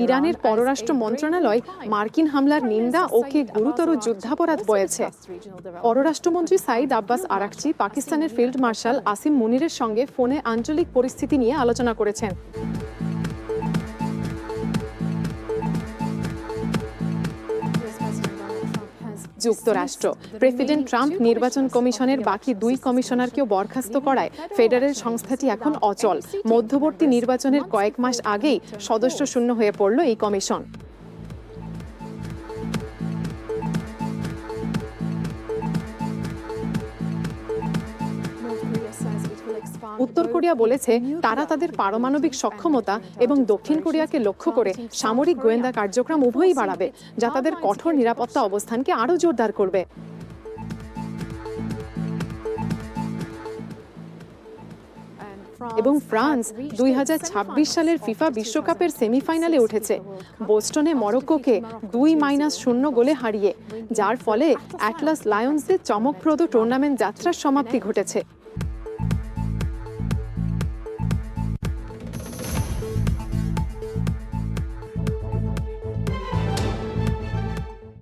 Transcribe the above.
ইরানের পররাষ্ট্র মন্ত্রণালয় মার্কিন হামলার নিন্দা ও কে গুরুতর যুদ্ধাপরাধ বলেছে। পররাষ্ট্রমন্ত্রী সাইদ আব্বাস আরাকচি পাকিস্তানের ফিল্ড মার্শাল আসিম মুনিরের সঙ্গে ফোনে আঞ্চলিক পরিস্থিতি নিয়ে আলোচনা করেছেন। যুক্তরাষ্ট্র প্রেসিডেন্ট ট্রাম্প নির্বাচন কমিশনের বাকি 2 কমিশনারকেও বরখাস্ত করায় ফেডারেল সংস্থাটি এখন অচল। মধ্যবর্তী নির্বাচনের কয়েক মাস আগেই সদস্য শূন্য হয়ে পড়ল এই কমিশন। উত্তর কোরিয়া বলেছে তারা তাদের পারমাণবিক সক্ষমতা এবং দক্ষিণ কোরিয়াকে লক্ষ্য করে সামরিক গোয়েন্দা কার্যক্রম উভয়ই বাড়াবে, যা তাদের কঠোর নিরাপত্তা অবস্থানকে আরও জোরদার করবে। এবং ফ্রান্স 2026 সালের ফিফা বিশ্বকাপের সেমিফাইনালে উঠেছে, বোস্টনে মরক্কোকে 2-0 গোলে হারিয়ে, যার ফলে অ্যাটলাস লায়ন্সদের চমকপ্রদ টুর্নামেন্ট যাত্রার সমাপ্তি ঘটেছে।